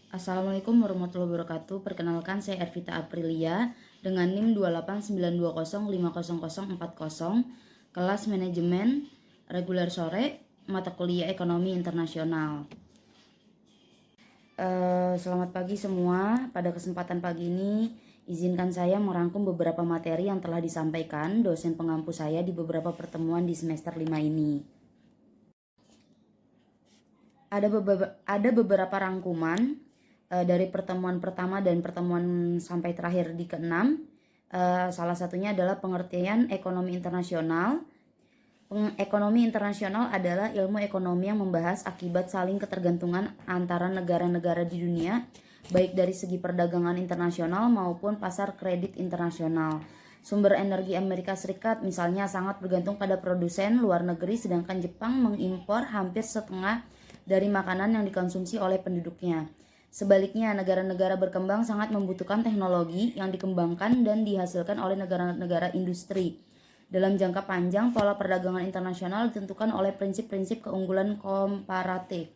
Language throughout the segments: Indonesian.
Assalamualaikum warahmatullahi wabarakatuh. Perkenalkan, saya Ervita Aprilia dengan NIM 28920500040, kelas manajemen reguler sore, mata kuliah ekonomi internasional. Selamat pagi semua. Pada kesempatan pagi ini, izinkan saya merangkum beberapa materi yang telah disampaikan dosen pengampu saya di beberapa pertemuan di semester 5 ini. Ada beberapa rangkuman dari pertemuan pertama dan pertemuan sampai terakhir di ke-6. Salah satunya adalah pengertian ekonomi internasional. Ekonomi internasional adalah ilmu ekonomi yang membahas akibat saling ketergantungan antara negara-negara di dunia, baik dari segi perdagangan internasional maupun pasar kredit internasional. Sumber energi Amerika Serikat misalnya sangat bergantung pada produsen luar negeri, sedangkan Jepang mengimpor hampir setengah dari makanan yang dikonsumsi oleh penduduknya. Sebaliknya, negara-negara berkembang sangat membutuhkan teknologi yang dikembangkan dan dihasilkan oleh negara-negara industri. Dalam jangka panjang, pola perdagangan internasional ditentukan oleh prinsip-prinsip keunggulan komparatif.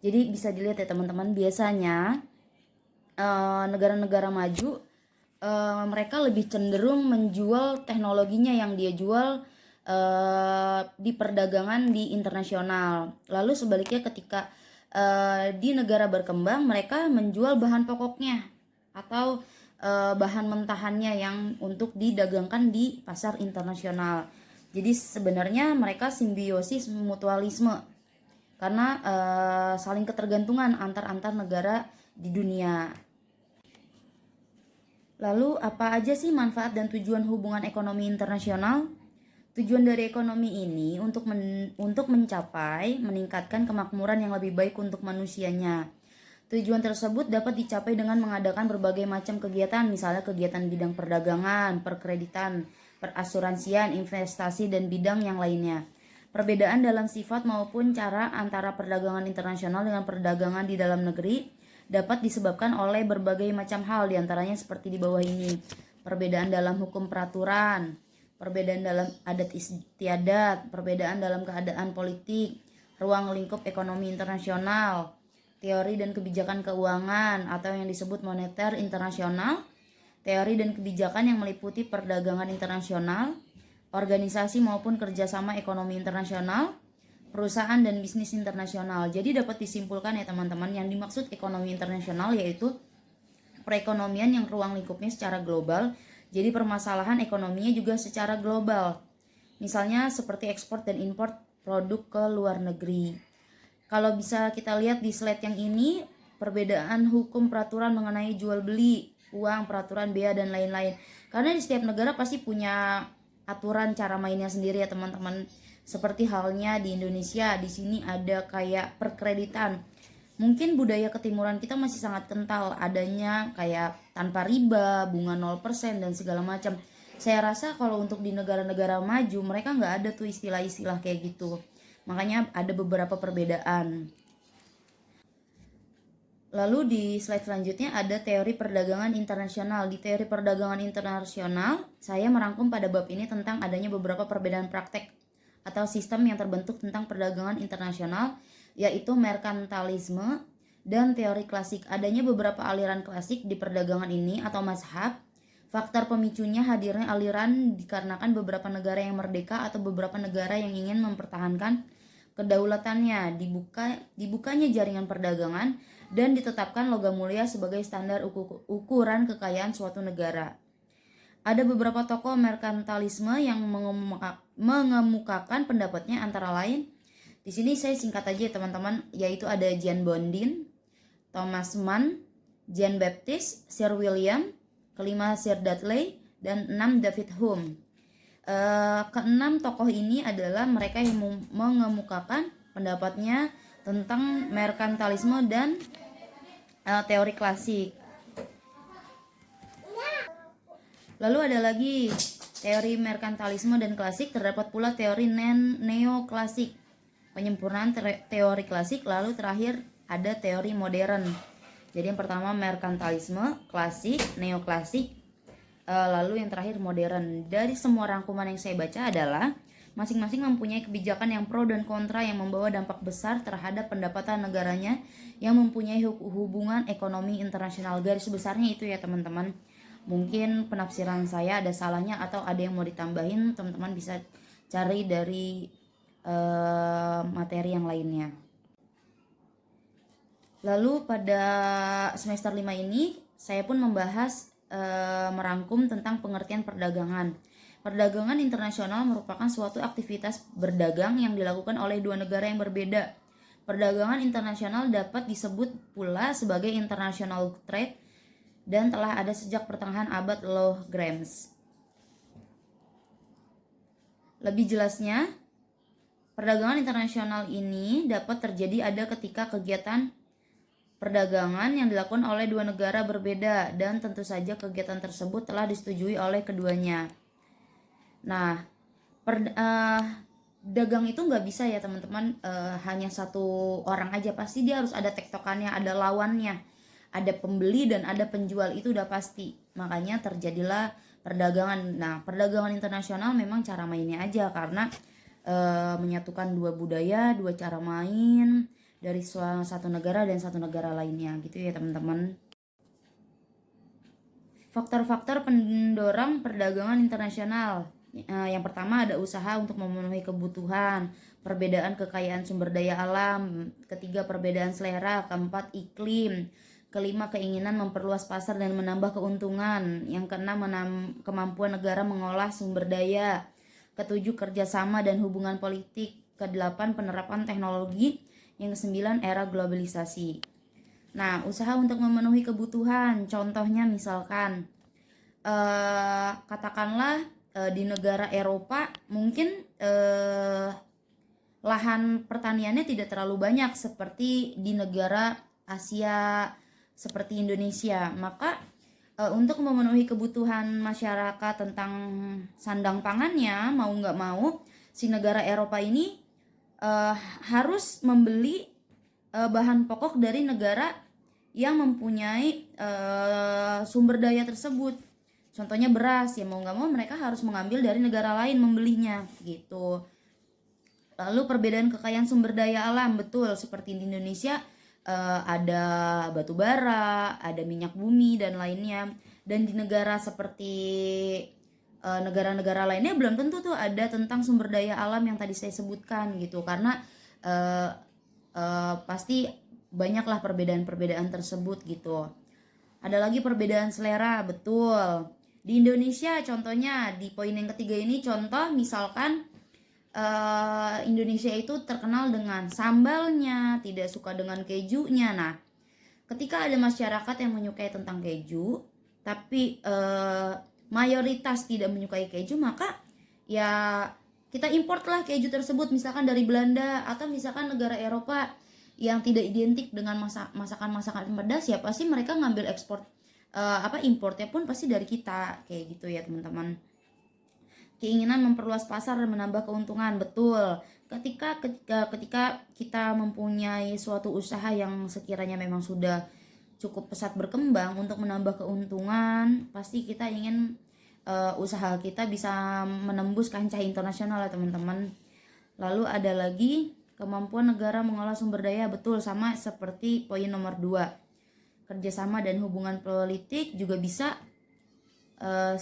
Jadi bisa dilihat ya teman-teman, biasanya negara-negara maju mereka lebih cenderung menjual teknologinya yang dia jual di perdagangan di internasional. Lalu sebaliknya ketika di negara berkembang mereka menjual bahan pokoknya atau bahan mentahannya yang untuk didagangkan di pasar internasional. Jadi sebenarnya mereka simbiosis mutualisme karena saling ketergantungan antar negara di dunia. Lalu apa aja sih manfaat dan tujuan hubungan ekonomi internasional? Tujuan dari ekonomi ini untuk meningkatkan kemakmuran yang lebih baik untuk manusianya. Tujuan tersebut dapat dicapai dengan mengadakan berbagai macam kegiatan, misalnya kegiatan bidang perdagangan, perkreditan, perasuransian, investasi, dan bidang yang lainnya. Perbedaan dalam sifat maupun cara antara perdagangan internasional dengan perdagangan di dalam negeri dapat disebabkan oleh berbagai macam hal, diantaranya seperti di bawah ini. Perbedaan dalam hukum peraturan, perbedaan dalam adat istiadat, perbedaan dalam keadaan politik, ruang lingkup ekonomi internasional, teori dan kebijakan keuangan atau yang disebut moneter internasional, teori dan kebijakan yang meliputi perdagangan internasional, organisasi maupun kerjasama ekonomi internasional, perusahaan dan bisnis internasional. Jadi dapat disimpulkan ya teman-teman, yang dimaksud ekonomi internasional yaitu perekonomian yang ruang lingkupnya secara global. Jadi permasalahan ekonominya juga secara global. Misalnya seperti ekspor dan impor produk ke luar negeri. Kalau bisa kita lihat di slide yang ini, perbedaan hukum peraturan mengenai jual beli, uang, peraturan bea dan lain-lain. Karena di setiap negara pasti punya aturan cara mainnya sendiri ya teman-teman. Seperti halnya di Indonesia, di sini ada kayak perkreditan. Mungkin budaya ketimuran kita masih sangat kental adanya kayak tanpa riba, bunga 0% dan segala macam. Saya rasa kalau untuk di negara-negara maju mereka nggak ada tuh istilah-istilah kayak gitu. Makanya ada beberapa perbedaan. Lalu di slide selanjutnya ada teori perdagangan internasional. Di teori perdagangan internasional, saya merangkum pada bab ini tentang adanya beberapa perbedaan praktek atau sistem yang terbentuk tentang perdagangan internasional, yaitu merkantilisme dan teori klasik. Adanya beberapa aliran klasik di perdagangan ini atau mazhab. Faktor pemicunya hadirnya aliran dikarenakan beberapa negara yang merdeka atau beberapa negara yang ingin mempertahankan kedaulatannya, dibukanya jaringan perdagangan, dan ditetapkan logam mulia sebagai standar ukuran kekayaan suatu negara. Ada beberapa tokoh merkantilisme yang mengemukakan pendapatnya, antara lain di sini saya singkat aja teman-teman, yaitu ada Jean Bondin, Thomas Mann, Jean Baptiste, Sir William, kelima Sir Dudley, dan 6 David Hume. Keenam tokoh ini adalah mereka yang mengemukakan pendapatnya tentang merkantilisme dan teori klasik. Lalu ada lagi teori merkantilisme dan klasik, terdapat pula teori neoklasik, penyempurnaan teori klasik, lalu terakhir ada teori modern. Jadi yang pertama merkantilisme, klasik, neoklasik, lalu yang terakhir modern. Dari semua rangkuman yang saya baca adalah Masing-masing mempunyai kebijakan yang pro dan kontra yang membawa dampak besar terhadap pendapatan negaranya yang mempunyai hubungan ekonomi internasional. Garis besarnya itu ya teman-teman. Mungkin penafsiran saya ada salahnya atau ada yang mau ditambahin, teman-teman bisa cari dari materi yang lainnya. Lalu pada semester 5 ini saya pun membahas merangkum tentang pengertian perdagangan. Perdagangan internasional merupakan suatu aktivitas berdagang yang dilakukan oleh dua negara yang berbeda. Perdagangan internasional dapat disebut pula sebagai international trade dan telah ada sejak pertengahan abad Low Grams. Lebih jelasnya, perdagangan internasional ini dapat terjadi ada ketika kegiatan perdagangan yang dilakukan oleh dua negara berbeda dan tentu saja kegiatan tersebut telah disetujui oleh keduanya. Nah, dagang itu nggak bisa ya teman-teman hanya satu orang aja, pasti dia harus ada tektokannya, ada lawannya, ada pembeli dan ada penjual, itu udah pasti. Makanya terjadilah perdagangan. Nah, perdagangan internasional memang cara mainnya aja karena menyatukan dua budaya, dua cara main dari satu negara dan satu negara lainnya gitu ya teman-teman. Faktor-faktor pendorong perdagangan internasional. Yang pertama ada usaha untuk memenuhi kebutuhan, perbedaan kekayaan sumber daya alam, ketiga perbedaan selera, keempat iklim, kelima keinginan memperluas pasar dan menambah keuntungan, yang keenam kemampuan negara mengolah sumber daya, ketujuh kerjasama dan hubungan politik, kedelapan penerapan teknologi, yang kesembilan era globalisasi. Nah, usaha untuk memenuhi kebutuhan, contohnya misalkan katakanlah di negara Eropa mungkin lahan pertaniannya tidak terlalu banyak seperti di negara Asia seperti Indonesia, maka untuk memenuhi kebutuhan masyarakat tentang sandang pangannya, mau nggak mau si negara Eropa ini harus membeli bahan pokok dari negara yang mempunyai sumber daya tersebut. Contohnya beras, ya mau nggak mau mereka harus mengambil dari negara lain membelinya gitu. Lalu perbedaan kekayaan sumber daya alam, betul seperti di Indonesia ada batu bara, ada minyak bumi dan lainnya. Dan di negara seperti negara-negara lainnya belum tentu tuh ada tentang sumber daya alam yang tadi saya sebutkan gitu, karena pasti banyaklah perbedaan-perbedaan tersebut gitu. Ada lagi perbedaan selera, betul. Di Indonesia contohnya di poin yang ketiga ini, contoh misalkan Indonesia itu terkenal dengan sambalnya, tidak suka dengan kejunya. Nah, ketika ada masyarakat yang menyukai tentang keju, tapi mayoritas tidak menyukai keju, maka ya kita importlah keju tersebut misalkan dari Belanda atau misalkan negara Eropa yang tidak identik dengan masakan-masakan pedas, ya pasti mereka ngambil ekspor importnya pun pasti dari kita kayak gitu ya teman-teman. Keinginan memperluas pasar dan menambah keuntungan, betul. Ketika kita mempunyai suatu usaha yang sekiranya memang sudah cukup pesat berkembang untuk menambah keuntungan, pasti kita ingin usaha kita bisa menembus kancah internasional ya teman-teman. Lalu ada lagi kemampuan negara mengolah sumber daya, betul, sama seperti poin nomor 2. Kerjasama dan hubungan politik juga bisa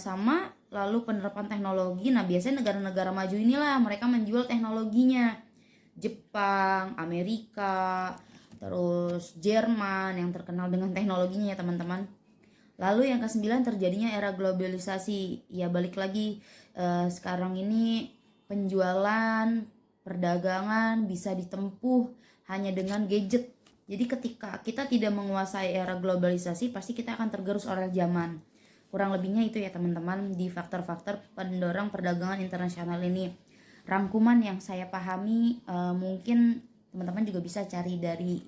sama. Lalu penerapan teknologi, nah biasanya negara-negara maju inilah mereka menjual teknologinya. Jepang, Amerika, terus Jerman yang terkenal dengan teknologinya ya teman-teman. Lalu yang ke-9 terjadinya era globalisasi. Ya balik lagi sekarang ini penjualan, perdagangan bisa ditempuh hanya dengan gadget. Jadi ketika kita tidak menguasai era globalisasi, pasti kita akan tergerus oleh zaman. Kurang lebihnya itu ya teman-teman di faktor-faktor pendorong perdagangan internasional ini. Rangkuman yang saya pahami, mungkin teman-teman juga bisa cari dari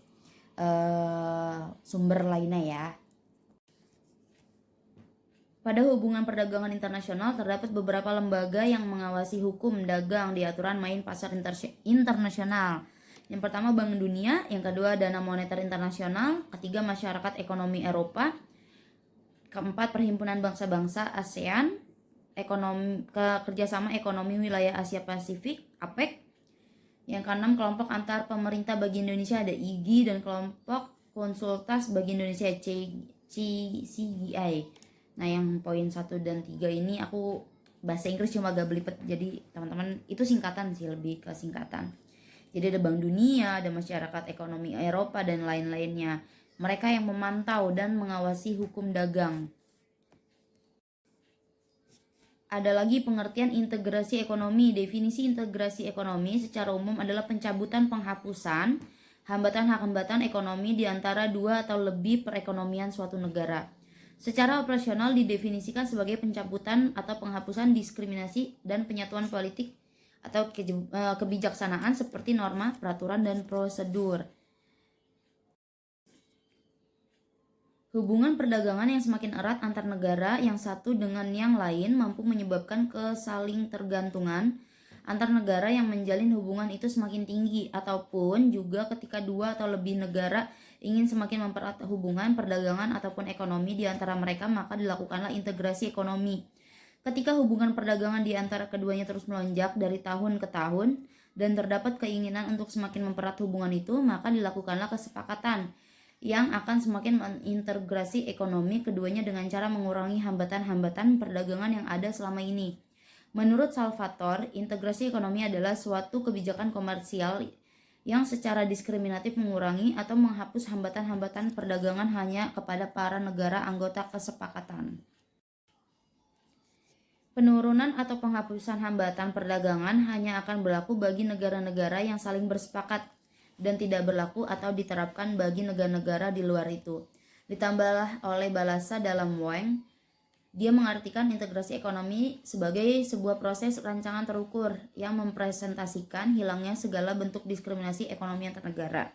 sumber lainnya ya. Pada hubungan perdagangan internasional terdapat beberapa lembaga yang mengawasi hukum dagang di aturan main pasar internasional. Yang pertama Bank Dunia, yang kedua Dana Moneter Internasional, ketiga Masyarakat Ekonomi Eropa, keempat Perhimpunan Bangsa-Bangsa ASEAN, kerjasama ekonomi wilayah Asia Pasifik (APEC). Yang keenam, kelompok antar pemerintah bagi Indonesia ada IGI, dan kelompok konsultas bagi Indonesia CGI. Nah, yang poin 1 dan 3 ini aku bahasa Inggris cuma agak belibet, jadi teman-teman itu singkatan sih, lebih ke singkatan. Jadi ada Bank Dunia, ada Masyarakat Ekonomi Eropa, dan lain-lainnya. Mereka yang memantau dan mengawasi hukum dagang. Ada lagi pengertian integrasi ekonomi. Definisi integrasi ekonomi secara umum adalah pencabutan penghapusan hambatan-hambatan ekonomi di antara dua atau lebih perekonomian suatu negara. Secara operasional didefinisikan sebagai pencabutan atau penghapusan diskriminasi dan penyatuan politik atau kebijaksanaan seperti norma, peraturan, dan prosedur. Hubungan perdagangan yang semakin erat antar negara yang satu dengan yang lain mampu menyebabkan kesalingtergantungan antar negara yang menjalin hubungan itu semakin tinggi, ataupun juga ketika dua atau lebih negara ingin semakin mempererat hubungan perdagangan ataupun ekonomi di antara mereka, maka dilakukanlah integrasi ekonomi. Ketika hubungan perdagangan di antara keduanya terus melonjak dari tahun ke tahun dan terdapat keinginan untuk semakin mempererat hubungan itu, maka dilakukanlah kesepakatan yang akan semakin mengintegrasi ekonomi keduanya dengan cara mengurangi hambatan-hambatan perdagangan yang ada selama ini. Menurut Salvatore, integrasi ekonomi adalah suatu kebijakan komersial yang secara diskriminatif mengurangi atau menghapus hambatan-hambatan perdagangan hanya kepada para negara anggota kesepakatan. Penurunan atau penghapusan hambatan perdagangan hanya akan berlaku bagi negara-negara yang saling bersepakat dan tidak berlaku atau diterapkan bagi negara-negara di luar itu. Ditambahlah oleh Balassa dalam Wang, dia mengartikan integrasi ekonomi sebagai sebuah proses rancangan terukur yang mempresentasikan hilangnya segala bentuk diskriminasi ekonomi antar negara.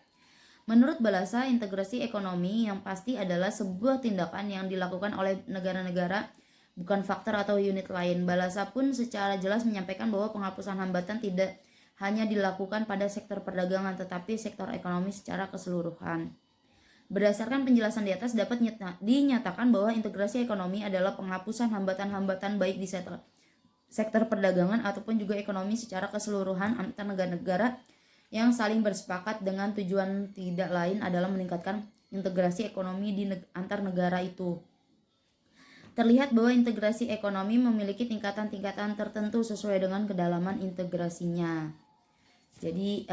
Menurut Balassa, integrasi ekonomi yang pasti adalah sebuah tindakan yang dilakukan oleh negara-negara, bukan faktor atau unit lain. Balassa pun secara jelas menyampaikan bahwa penghapusan hambatan tidak hanya dilakukan pada sektor perdagangan, tetapi sektor ekonomi secara keseluruhan. Berdasarkan penjelasan di atas, dapat dinyatakan bahwa integrasi ekonomi adalah penghapusan hambatan-hambatan baik di sektor perdagangan ataupun juga ekonomi secara keseluruhan antar negara-negara yang saling bersepakat dengan tujuan tidak lain adalah meningkatkan integrasi ekonomi di antar negara itu. Terlihat bahwa integrasi ekonomi memiliki tingkatan-tingkatan tertentu sesuai dengan kedalaman integrasinya. Jadi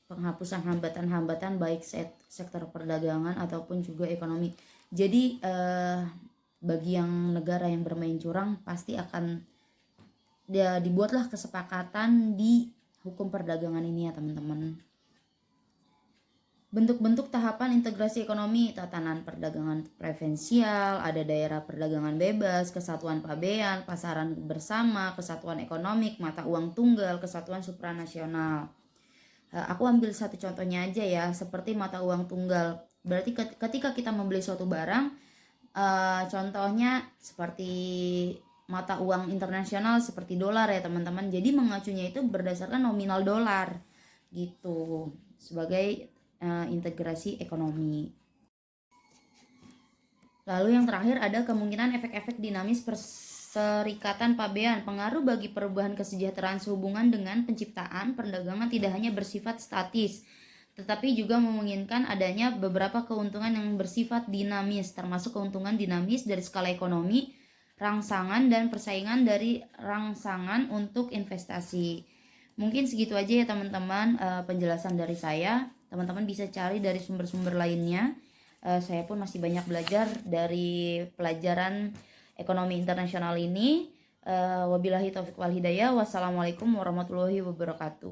penghapusan hambatan-hambatan baik sektor perdagangan ataupun juga ekonomi. Jadi bagi yang negara yang bermain curang pasti akan dibuatlah kesepakatan di hukum perdagangan ini ya teman-teman. Bentuk-bentuk tahapan integrasi ekonomi: tatanan perdagangan preferensial, ada daerah perdagangan bebas, kesatuan pabean, pasaran bersama, kesatuan ekonomik, mata uang tunggal, kesatuan supranasional. Aku ambil satu contohnya aja ya, seperti mata uang tunggal. Berarti ketika kita membeli suatu barang, contohnya seperti mata uang internasional seperti dolar ya teman-teman. Jadi mengacunya itu berdasarkan nominal dolar gitu, sebagai integrasi ekonomi. Lalu yang terakhir ada kemungkinan efek-efek dinamis Perserikatan Pabean. Pengaruh bagi perubahan kesejahteraan sehubungan dengan penciptaan perdagangan tidak hanya bersifat statis, tetapi juga memungkinkan adanya beberapa keuntungan yang bersifat dinamis, termasuk keuntungan dinamis dari skala ekonomi, rangsangan, dan persaingan dari rangsangan untuk investasi. Mungkin segitu aja ya teman-teman penjelasan dari saya. Teman-teman bisa cari dari sumber-sumber lainnya. Saya pun masih banyak belajar dari pelajaran ekonomi internasional ini. Wabillahi taufiq wal hidayah. Wassalamualaikum warahmatullahi wabarakatuh.